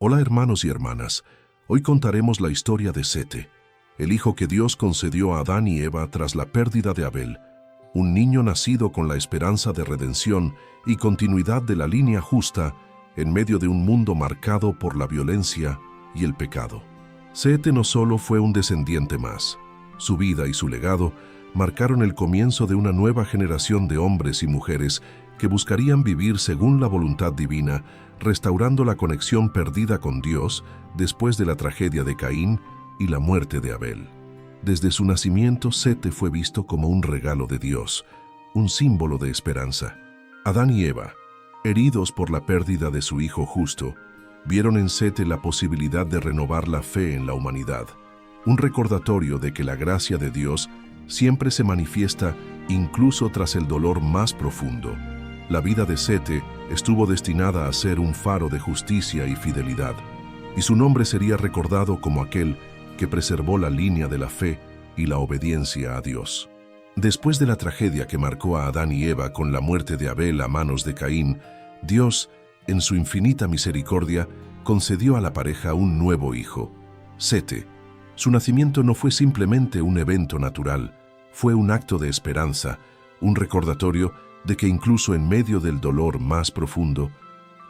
Hola hermanos y hermanas, hoy contaremos la historia de Sete, el hijo que Dios concedió a Adán y Eva tras la pérdida de Abel, un niño nacido con la esperanza de redención y continuidad de la línea justa en medio de un mundo marcado por la violencia y el pecado. Sete no solo fue un descendiente más, su vida y su legado marcaron el comienzo de una nueva generación de hombres y mujeres que buscarían vivir según la voluntad divina, restaurando la conexión perdida con Dios después de la tragedia de Caín y la muerte de Abel. Desde su nacimiento, Sete fue visto como un regalo de Dios, un símbolo de esperanza. Adán y Eva, heridos por la pérdida de su hijo justo, vieron en Sete la posibilidad de renovar la fe en la humanidad, un recordatorio de que la gracia de Dios siempre se manifiesta incluso tras el dolor más profundo. La vida de Sete estuvo destinada a ser un faro de justicia y fidelidad, y su nombre sería recordado como aquel que preservó la línea de la fe y la obediencia a Dios. Después de la tragedia que marcó a Adán y Eva con la muerte de Abel a manos de Caín, Dios, en su infinita misericordia, concedió a la pareja un nuevo hijo, Sete. Su nacimiento no fue simplemente un evento natural, fue un acto de esperanza, un recordatorio de que incluso en medio del dolor más profundo,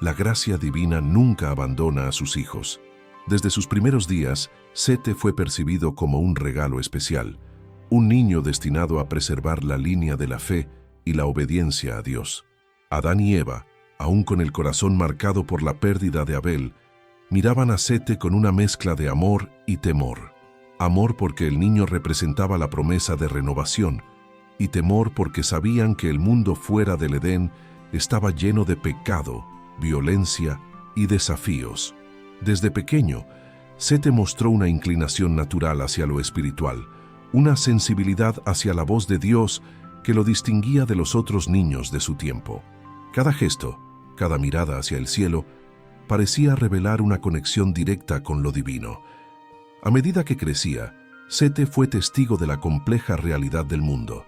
la gracia divina nunca abandona a sus hijos. Desde sus primeros días, Sete fue percibido como un regalo especial, un niño destinado a preservar la línea de la fe y la obediencia a Dios. Adán y Eva, aún con el corazón marcado por la pérdida de Abel, miraban a Sete con una mezcla de amor y temor. Amor porque el niño representaba la promesa de renovación, y temor porque sabían que el mundo fuera del Edén estaba lleno de pecado, violencia y desafíos. Desde pequeño, Sete mostró una inclinación natural hacia lo espiritual, una sensibilidad hacia la voz de Dios que lo distinguía de los otros niños de su tiempo. Cada gesto, cada mirada hacia el cielo, parecía revelar una conexión directa con lo divino. A medida que crecía, Sete fue testigo de la compleja realidad del mundo.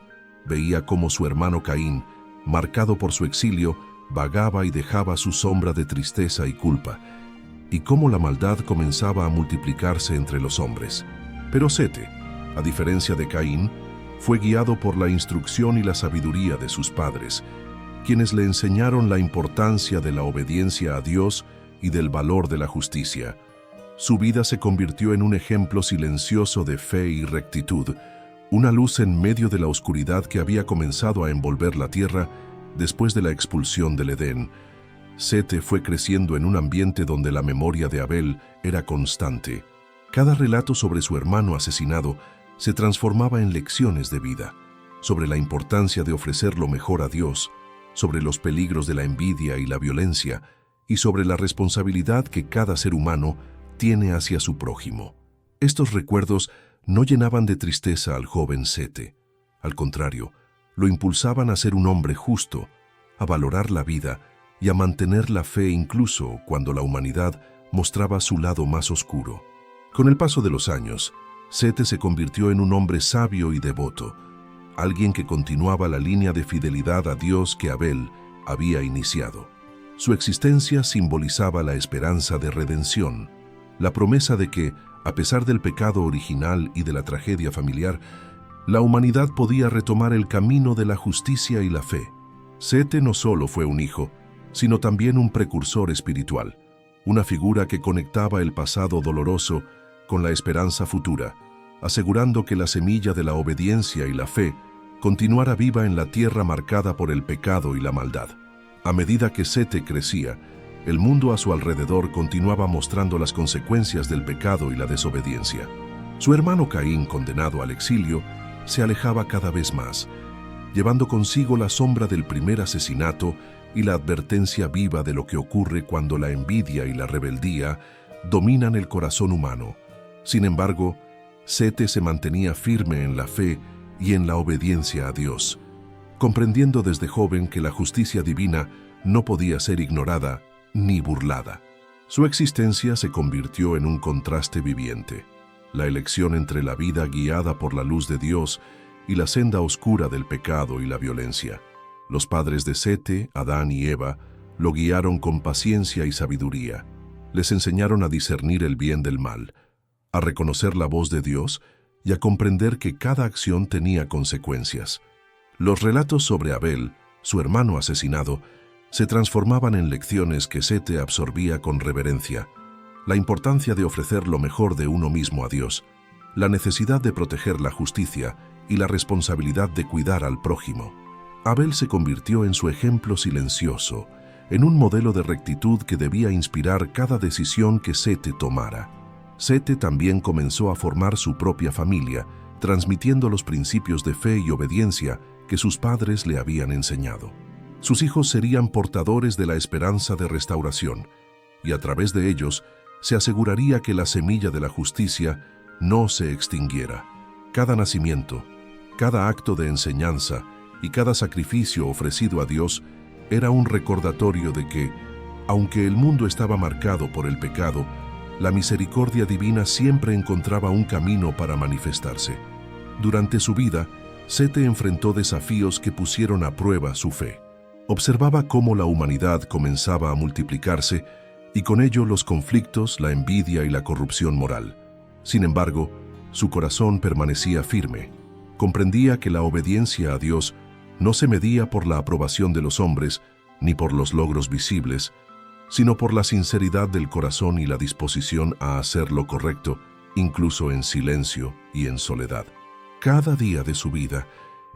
Veía cómo su hermano Caín, marcado por su exilio, vagaba y dejaba su sombra de tristeza y culpa, y cómo la maldad comenzaba a multiplicarse entre los hombres. Pero Sete, a diferencia de Caín, fue guiado por la instrucción y la sabiduría de sus padres, quienes le enseñaron la importancia de la obediencia a Dios y del valor de la justicia. Su vida se convirtió en un ejemplo silencioso de fe y rectitud, una luz en medio de la oscuridad que había comenzado a envolver la tierra después de la expulsión del Edén. Sete fue creciendo en un ambiente donde la memoria de Abel era constante. Cada relato sobre su hermano asesinado se transformaba en lecciones de vida, sobre la importancia de ofrecer lo mejor a Dios, sobre los peligros de la envidia y la violencia, y sobre la responsabilidad que cada ser humano tiene hacia su prójimo. Estos recuerdos no llenaban de tristeza al joven Sete. Al contrario, lo impulsaban a ser un hombre justo, a valorar la vida y a mantener la fe incluso cuando la humanidad mostraba su lado más oscuro. Con el paso de los años, Sete se convirtió en un hombre sabio y devoto, alguien que continuaba la línea de fidelidad a Dios que Abel había iniciado. Su existencia simbolizaba la esperanza de redención, la promesa de que, a pesar del pecado original y de la tragedia familiar, la humanidad podía retomar el camino de la justicia y la fe. Sete no solo fue un hijo, sino también un precursor espiritual, una figura que conectaba el pasado doloroso con la esperanza futura, asegurando que la semilla de la obediencia y la fe continuara viva en la tierra marcada por el pecado y la maldad. A medida que Sete crecía, el mundo a su alrededor continuaba mostrando las consecuencias del pecado y la desobediencia. Su hermano Caín, condenado al exilio, se alejaba cada vez más, llevando consigo la sombra del primer asesinato y la advertencia viva de lo que ocurre cuando la envidia y la rebeldía dominan el corazón humano. Sin embargo, Sete se mantenía firme en la fe y en la obediencia a Dios, comprendiendo desde joven que la justicia divina no podía ser ignorada ni burlada. Su existencia se convirtió en un contraste viviente, la elección entre la vida guiada por la luz de Dios y la senda oscura del pecado y la violencia. Los padres de Sete, Adán y Eva, lo guiaron con paciencia y sabiduría, Les enseñaron a discernir el bien del mal, a reconocer la voz de Dios y a comprender que cada acción tenía consecuencias. Los relatos sobre Abel, su hermano asesinado, se transformaban en lecciones que Sete absorbía con reverencia: la importancia de ofrecer lo mejor de uno mismo a Dios, la necesidad de proteger la justicia y la responsabilidad de cuidar al prójimo. Abel se convirtió en su ejemplo silencioso, en un modelo de rectitud que debía inspirar cada decisión que Sete tomara. Sete también comenzó a formar su propia familia, transmitiendo los principios de fe y obediencia que sus padres le habían enseñado. Sus hijos serían portadores de la esperanza de restauración, y a través de ellos se aseguraría que la semilla de la justicia no se extinguiera. Cada nacimiento, cada acto de enseñanza y cada sacrificio ofrecido a Dios era un recordatorio de que, aunque el mundo estaba marcado por el pecado, la misericordia divina siempre encontraba un camino para manifestarse. Durante su vida, Sete enfrentó desafíos que pusieron a prueba su fe. Observaba cómo la humanidad comenzaba a multiplicarse y con ello los conflictos, la envidia y la corrupción moral. Sin embargo, su corazón permanecía firme. Comprendía que la obediencia a Dios no se medía por la aprobación de los hombres ni por los logros visibles, sino por la sinceridad del corazón y la disposición a hacer lo correcto, incluso en silencio y en soledad. Cada día de su vida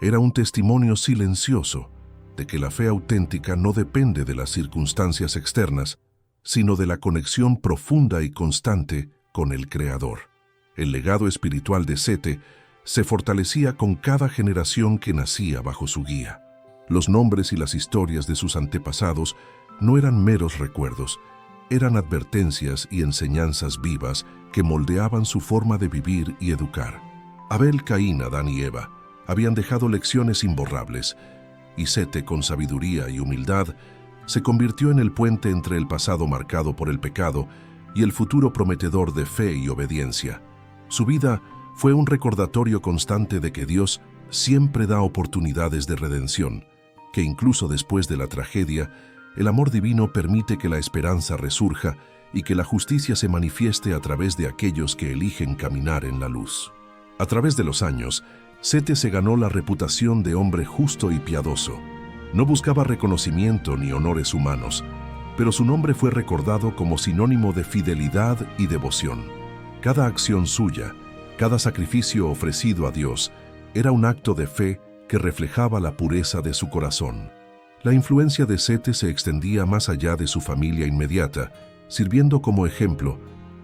era un testimonio silencioso de que la fe auténtica no depende de las circunstancias externas, sino de la conexión profunda y constante con el Creador. El legado espiritual de Sete se fortalecía con cada generación que nacía bajo su guía. Los nombres y las historias de sus antepasados no eran meros recuerdos, eran advertencias y enseñanzas vivas que moldeaban su forma de vivir y educar. Abel, Caín, Adán y Eva habían dejado lecciones imborrables, y Sete, con sabiduría y humildad, se convirtió en el puente entre el pasado marcado por el pecado y el futuro prometedor de fe y obediencia. Su vida fue un recordatorio constante de que Dios siempre da oportunidades de redención, que incluso después de la tragedia, el amor divino permite que la esperanza resurja y que la justicia se manifieste a través de aquellos que eligen caminar en la luz. A través de los años, Sete se ganó la reputación de hombre justo y piadoso. No buscaba reconocimiento ni honores humanos, pero su nombre fue recordado como sinónimo de fidelidad y devoción. Cada acción suya, cada sacrificio ofrecido a Dios, era un acto de fe que reflejaba la pureza de su corazón. La influencia de Sete se extendía más allá de su familia inmediata, sirviendo como ejemplo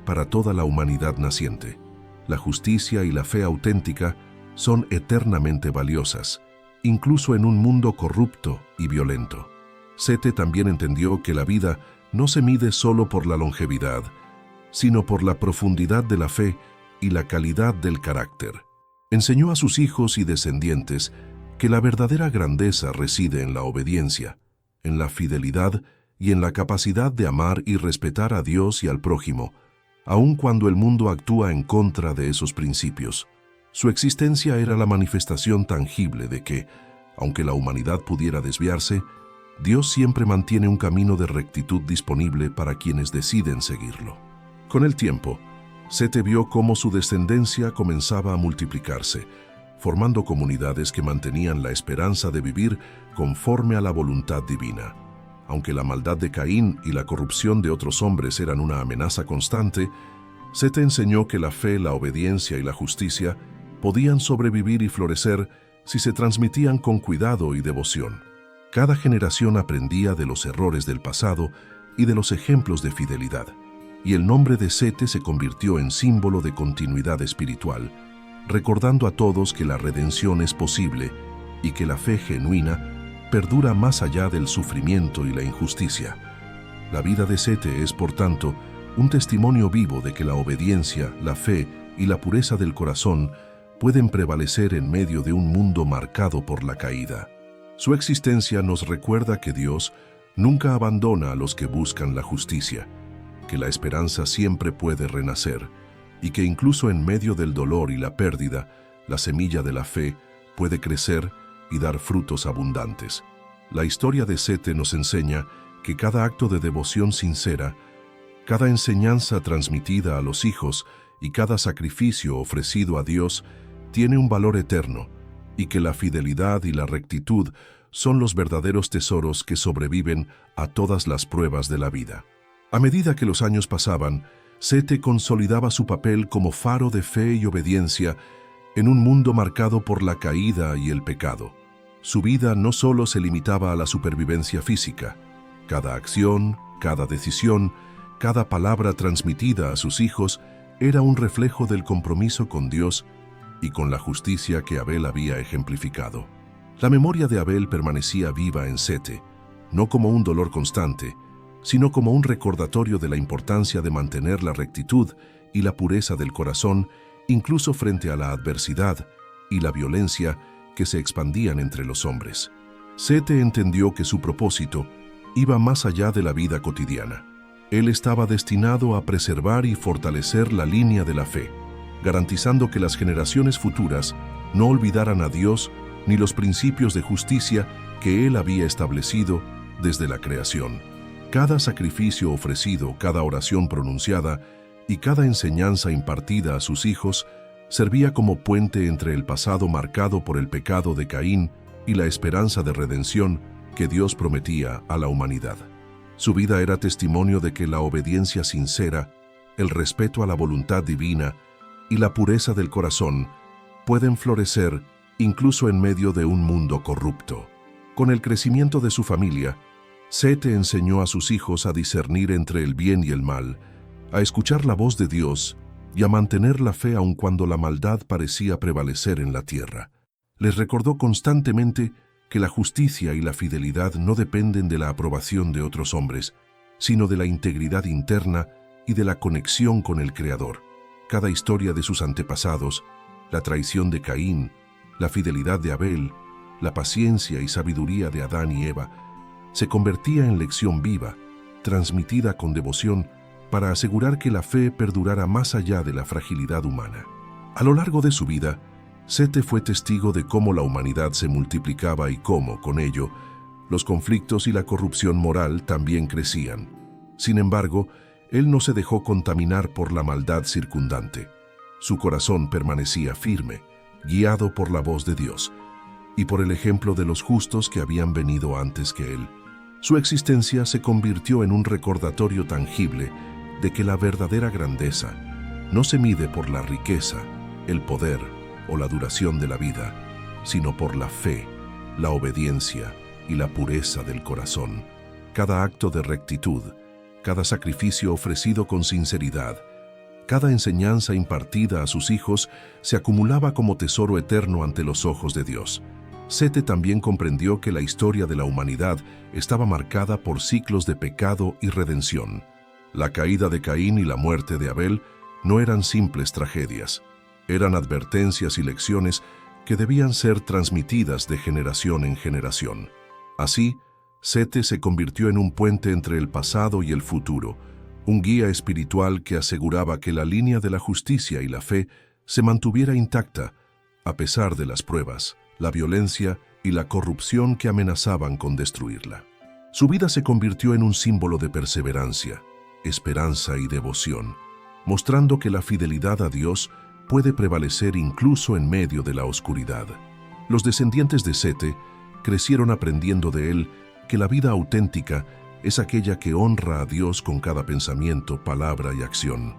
para toda la humanidad naciente. La justicia y la fe auténtica son eternamente valiosas, incluso en un mundo corrupto y violento. Sete también entendió que la vida no se mide solo por la longevidad, sino por la profundidad de la fe y la calidad del carácter. Enseñó a sus hijos y descendientes que la verdadera grandeza reside en la obediencia, en la fidelidad y en la capacidad de amar y respetar a Dios y al prójimo, aun cuando el mundo actúa en contra de esos principios. Su existencia era la manifestación tangible de que, aunque la humanidad pudiera desviarse, Dios siempre mantiene un camino de rectitud disponible para quienes deciden seguirlo. Con el tiempo, Sete vio cómo su descendencia comenzaba a multiplicarse, formando comunidades que mantenían la esperanza de vivir conforme a la voluntad divina. Aunque la maldad de Caín y la corrupción de otros hombres eran una amenaza constante, Sete enseñó que la fe, la obediencia y la justicia podían sobrevivir y florecer si se transmitían con cuidado y devoción. Cada generación aprendía de los errores del pasado y de los ejemplos de fidelidad, y el nombre de Sete se convirtió en símbolo de continuidad espiritual, recordando a todos que la redención es posible y que la fe genuina perdura más allá del sufrimiento y la injusticia. La vida de Sete es, por tanto, un testimonio vivo de que la obediencia, la fe y la pureza del corazón pueden prevalecer en medio de un mundo marcado por la caída. Su existencia nos recuerda que Dios nunca abandona a los que buscan la justicia, que la esperanza siempre puede renacer y que incluso en medio del dolor y la pérdida, la semilla de la fe puede crecer y dar frutos abundantes. La historia de Sete nos enseña que cada acto de devoción sincera Cada enseñanza transmitida a los hijos y cada sacrificio ofrecido a Dios tiene un valor eterno, y que la fidelidad y la rectitud son los verdaderos tesoros que sobreviven a todas las pruebas de la vida. A medida que los años pasaban, Sete consolidaba su papel como faro de fe y obediencia en un mundo marcado por la caída y el pecado. Su vida no solo se limitaba a la supervivencia física. Cada acción, cada decisión, cada palabra transmitida a sus hijos era un reflejo del compromiso con Dios y con la justicia que Abel había ejemplificado. La memoria de Abel permanecía viva en Sete, no como un dolor constante, sino como un recordatorio de la importancia de mantener la rectitud y la pureza del corazón, incluso frente a la adversidad y la violencia que se expandían entre los hombres. Sete entendió que su propósito iba más allá de la vida cotidiana. Él estaba destinado a preservar y fortalecer la línea de la fe, garantizando que las generaciones futuras no olvidaran a Dios ni los principios de justicia que Él había establecido desde la creación. Cada sacrificio ofrecido, cada oración pronunciada y cada enseñanza impartida a sus hijos servía como puente entre el pasado marcado por el pecado de Caín y la esperanza de redención que Dios prometía a la humanidad. Su vida era testimonio de que la obediencia sincera, el respeto a la voluntad divina y la pureza del corazón pueden florecer incluso en medio de un mundo corrupto. Con el crecimiento de su familia, Sete enseñó a sus hijos a discernir entre el bien y el mal, a escuchar la voz de Dios y a mantener la fe aun cuando la maldad parecía prevalecer en la tierra. Les recordó constantemente que la justicia y la fidelidad no dependen de la aprobación de otros hombres, sino de la integridad interna y de la conexión con el Creador. Cada historia de sus antepasados, la traición de Caín, la fidelidad de Abel, la paciencia y sabiduría de Adán y Eva, se convertía en lección viva, transmitida con devoción para asegurar que la fe perdurara más allá de la fragilidad humana. A lo largo de su vida, Sete fue testigo de cómo la humanidad se multiplicaba y cómo, con ello, los conflictos y la corrupción moral también crecían. Sin embargo, él no se dejó contaminar por la maldad circundante. Su corazón permanecía firme, guiado por la voz de Dios y por el ejemplo de los justos que habían venido antes que él. Su existencia se convirtió en un recordatorio tangible de que la verdadera grandeza no se mide por la riqueza, el poder o la duración de la vida, sino por la fe, la obediencia y la pureza del corazón. Cada acto de rectitud, cada sacrificio ofrecido con sinceridad, cada enseñanza impartida a sus hijos se acumulaba como tesoro eterno ante los ojos de Dios. Sete también comprendió que la historia de la humanidad estaba marcada por ciclos de pecado y redención. La caída de Caín y la muerte de Abel no eran simples tragedias, eran advertencias y lecciones que debían ser transmitidas de generación en generación. Así, Sete se convirtió en un puente entre el pasado y el futuro, un guía espiritual que aseguraba que la línea de la justicia y la fe se mantuviera intacta, a pesar de las pruebas, la violencia y la corrupción que amenazaban con destruirla. Su vida se convirtió en un símbolo de perseverancia, esperanza y devoción, mostrando que la fidelidad a Dios puede prevalecer incluso en medio de la oscuridad. Los descendientes de Sete crecieron aprendiendo de él que la vida auténtica es aquella que honra a Dios con cada pensamiento, palabra y acción,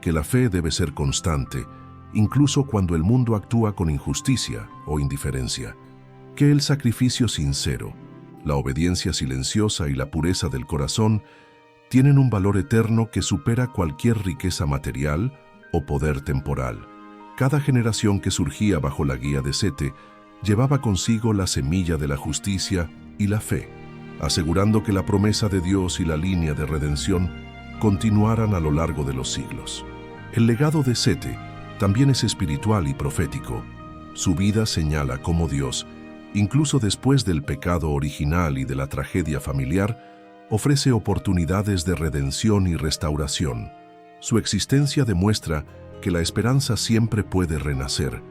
que la fe debe ser constante, incluso cuando el mundo actúa con injusticia o indiferencia, que el sacrificio sincero, la obediencia silenciosa y la pureza del corazón tienen un valor eterno que supera cualquier riqueza material o poder temporal. Cada generación que surgía bajo la guía de Sete llevaba consigo la semilla de la justicia y la fe, asegurando que la promesa de Dios y la línea de redención continuaran a lo largo de los siglos. El legado de Sete también es espiritual y profético. Su vida señala cómo Dios, incluso después del pecado original y de la tragedia familiar, ofrece oportunidades de redención y restauración. Su existencia demuestra que la esperanza siempre puede renacer,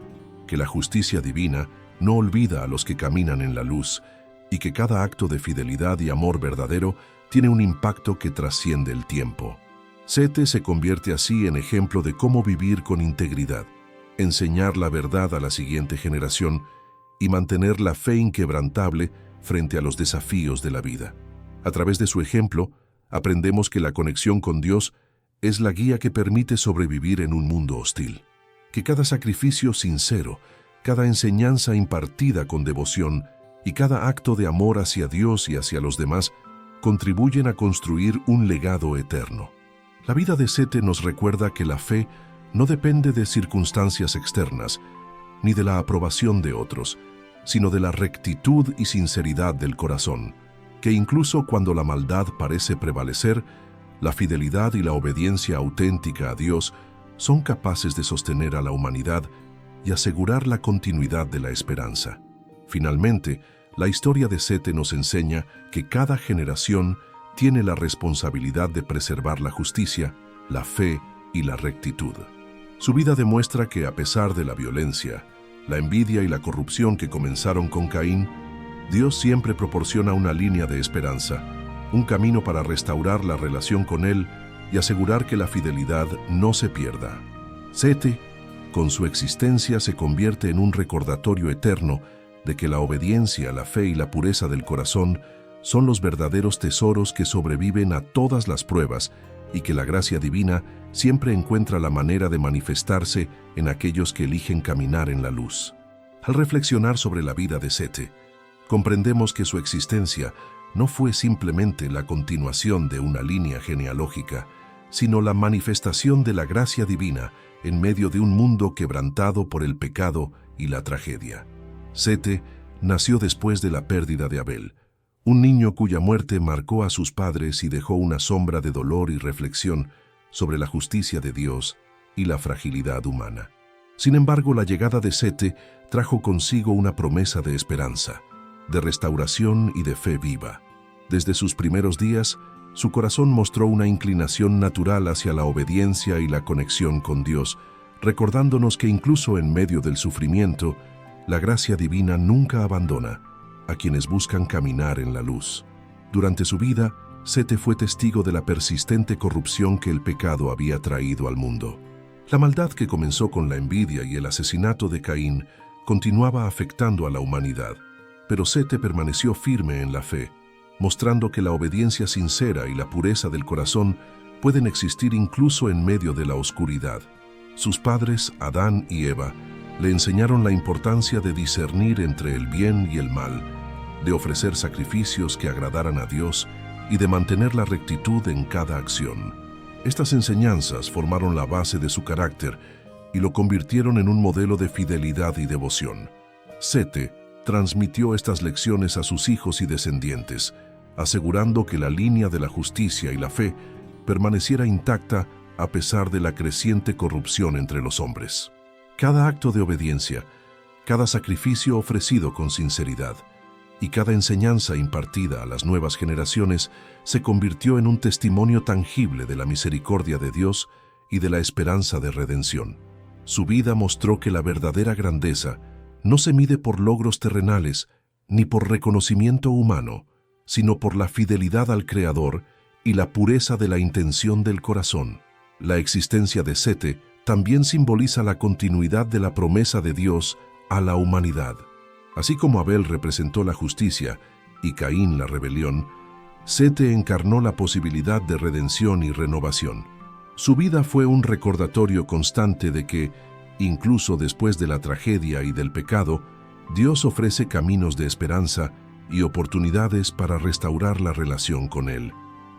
que la justicia divina no olvida a los que caminan en la luz y que cada acto de fidelidad y amor verdadero tiene un impacto que trasciende el tiempo. Sete se convierte así en ejemplo de cómo vivir con integridad, enseñar la verdad a la siguiente generación y mantener la fe inquebrantable frente a los desafíos de la vida. A través de su ejemplo, aprendemos que la conexión con Dios es la guía que permite sobrevivir en un mundo hostil, que cada sacrificio sincero, cada enseñanza impartida con devoción y cada acto de amor hacia Dios y hacia los demás contribuyen a construir un legado eterno. La vida de Sete nos recuerda que la fe no depende de circunstancias externas, ni de la aprobación de otros, sino de la rectitud y sinceridad del corazón, que incluso cuando la maldad parece prevalecer, la fidelidad y la obediencia auténtica a Dios son capaces de sostener a la humanidad y asegurar la continuidad de la esperanza. Finalmente, la historia de Sete nos enseña que cada generación tiene la responsabilidad de preservar la justicia, la fe y la rectitud. Su vida demuestra que a pesar de la violencia, la envidia y la corrupción que comenzaron con Caín, Dios siempre proporciona una línea de esperanza, un camino para restaurar la relación con Él y asegurar que la fidelidad no se pierda. Sete, con su existencia, se convierte en un recordatorio eterno de que la obediencia, la fe y la pureza del corazón son los verdaderos tesoros que sobreviven a todas las pruebas y que la gracia divina siempre encuentra la manera de manifestarse en aquellos que eligen caminar en la luz. Al reflexionar sobre la vida de Sete, comprendemos que su existencia no fue simplemente la continuación de una línea genealógica, sino la manifestación de la gracia divina en medio de un mundo quebrantado por el pecado y la tragedia. Sete nació después de la pérdida de Abel, un niño cuya muerte marcó a sus padres y dejó una sombra de dolor y reflexión sobre la justicia de Dios y la fragilidad humana. Sin embargo, la llegada de Sete trajo consigo una promesa de esperanza, de restauración y de fe viva. Desde sus primeros días, su corazón mostró una inclinación natural hacia la obediencia y la conexión con Dios, recordándonos que incluso en medio del sufrimiento, la gracia divina nunca abandona a quienes buscan caminar en la luz. Durante su vida, Sete fue testigo de la persistente corrupción que el pecado había traído al mundo. La maldad que comenzó con la envidia y el asesinato de Caín continuaba afectando a la humanidad, pero Sete permaneció firme en la fe, mostrando que la obediencia sincera y la pureza del corazón pueden existir incluso en medio de la oscuridad. Sus padres, Adán y Eva, le enseñaron la importancia de discernir entre el bien y el mal, de ofrecer sacrificios que agradaran a Dios y de mantener la rectitud en cada acción. Estas enseñanzas formaron la base de su carácter y lo convirtieron en un modelo de fidelidad y devoción. Sete transmitió estas lecciones a sus hijos y descendientes, asegurando que la línea de la justicia y la fe permaneciera intacta a pesar de la creciente corrupción entre los hombres. Cada acto de obediencia, cada sacrificio ofrecido con sinceridad y cada enseñanza impartida a las nuevas generaciones se convirtió en un testimonio tangible de la misericordia de Dios y de la esperanza de redención. Su vida mostró que la verdadera grandeza no se mide por logros terrenales ni por reconocimiento humano, sino por la fidelidad al Creador y la pureza de la intención del corazón. La existencia de Sete también simboliza la continuidad de la promesa de Dios a la humanidad. Así como Abel representó la justicia y Caín la rebelión, Sete encarnó la posibilidad de redención y renovación. Su vida fue un recordatorio constante de que, incluso después de la tragedia y del pecado, Dios ofrece caminos de esperanza y oportunidades para restaurar la relación con Él.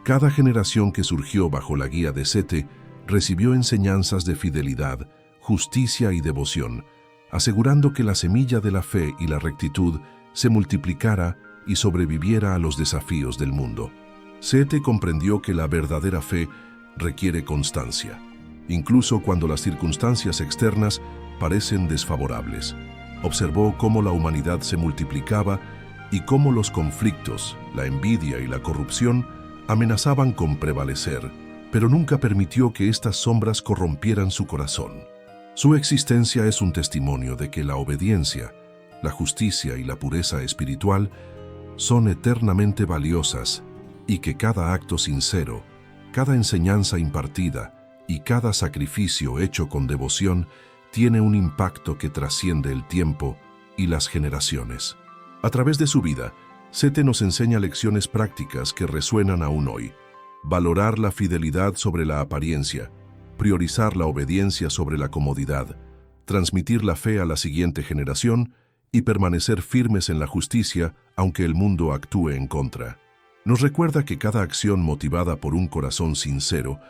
Cada generación que surgió bajo la guía de Sete recibió enseñanzas de fidelidad, justicia y devoción, asegurando que la semilla de la fe y la rectitud se multiplicara y sobreviviera a los desafíos del mundo. Sete comprendió que la verdadera fe requiere constancia, incluso cuando las circunstancias externas parecen desfavorables. Observó cómo la humanidad se multiplicaba y cómo los conflictos, la envidia y la corrupción amenazaban con prevalecer, pero nunca permitió que estas sombras corrompieran su corazón. Su existencia es un testimonio de que la obediencia, la justicia y la pureza espiritual son eternamente valiosas y que cada acto sincero, cada enseñanza impartida y cada sacrificio hecho con devoción tiene un impacto que trasciende el tiempo y las generaciones. A través de su vida, Sete nos enseña lecciones prácticas que resuenan aún hoy. Valorar la fidelidad sobre la apariencia, priorizar la obediencia sobre la comodidad, transmitir la fe a la siguiente generación y permanecer firmes en la justicia aunque el mundo actúe en contra. Nos recuerda que cada acción motivada por un corazón sincero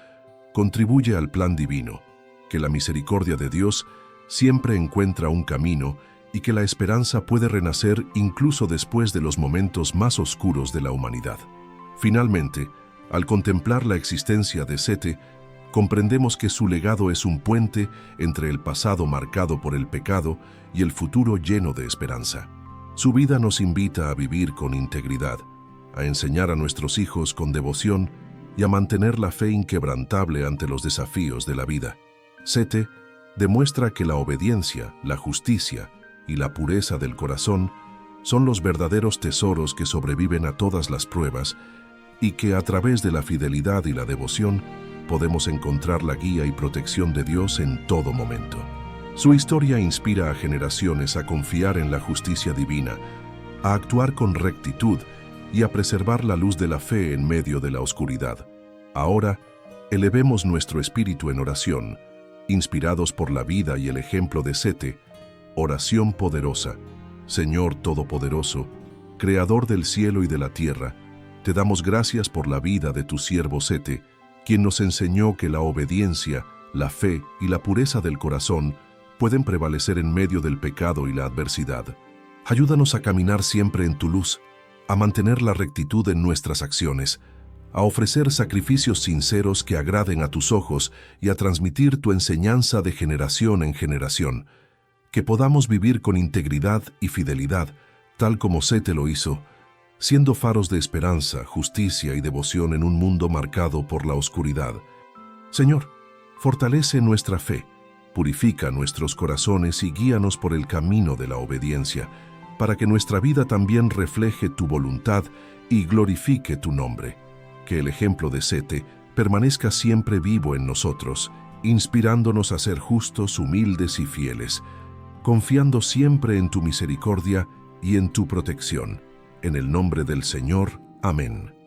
contribuye al plan divino, que la misericordia de Dios siempre encuentra un camino y que la esperanza puede renacer incluso después de los momentos más oscuros de la humanidad. Finalmente, al contemplar la existencia de Sete, comprendemos que su legado es un puente entre el pasado marcado por el pecado y el futuro lleno de esperanza. Su vida nos invita a vivir con integridad, a enseñar a nuestros hijos con devoción y a mantener la fe inquebrantable ante los desafíos de la vida. Sete demuestra que la obediencia, la justicia y la pureza del corazón son los verdaderos tesoros que sobreviven a todas las pruebas y que a través de la fidelidad y la devoción podemos encontrar la guía y protección de Dios en todo momento. Su historia inspira a generaciones a confiar en la justicia divina, a actuar con rectitud y a preservar la luz de la fe en medio de la oscuridad. Ahora, elevemos nuestro espíritu en oración, inspirados por la vida y el ejemplo de Sete. Oración poderosa. Señor Todopoderoso, Creador del cielo y de la tierra, te damos gracias por la vida de tu siervo Sete, quien nos enseñó que la obediencia, la fe y la pureza del corazón pueden prevalecer en medio del pecado y la adversidad. Ayúdanos a caminar siempre en tu luz, a mantener la rectitud en nuestras acciones, a ofrecer sacrificios sinceros que agraden a tus ojos y a transmitir tu enseñanza de generación en generación. Que podamos vivir con integridad y fidelidad, tal como Sete lo hizo, siendo faros de esperanza, justicia y devoción en un mundo marcado por la oscuridad. Señor, fortalece nuestra fe, purifica nuestros corazones y guíanos por el camino de la obediencia, para que nuestra vida también refleje tu voluntad y glorifique tu nombre. Que el ejemplo de Sete permanezca siempre vivo en nosotros, inspirándonos a ser justos, humildes y fieles, confiando siempre en tu misericordia y en tu protección. En el nombre del Señor. Amén.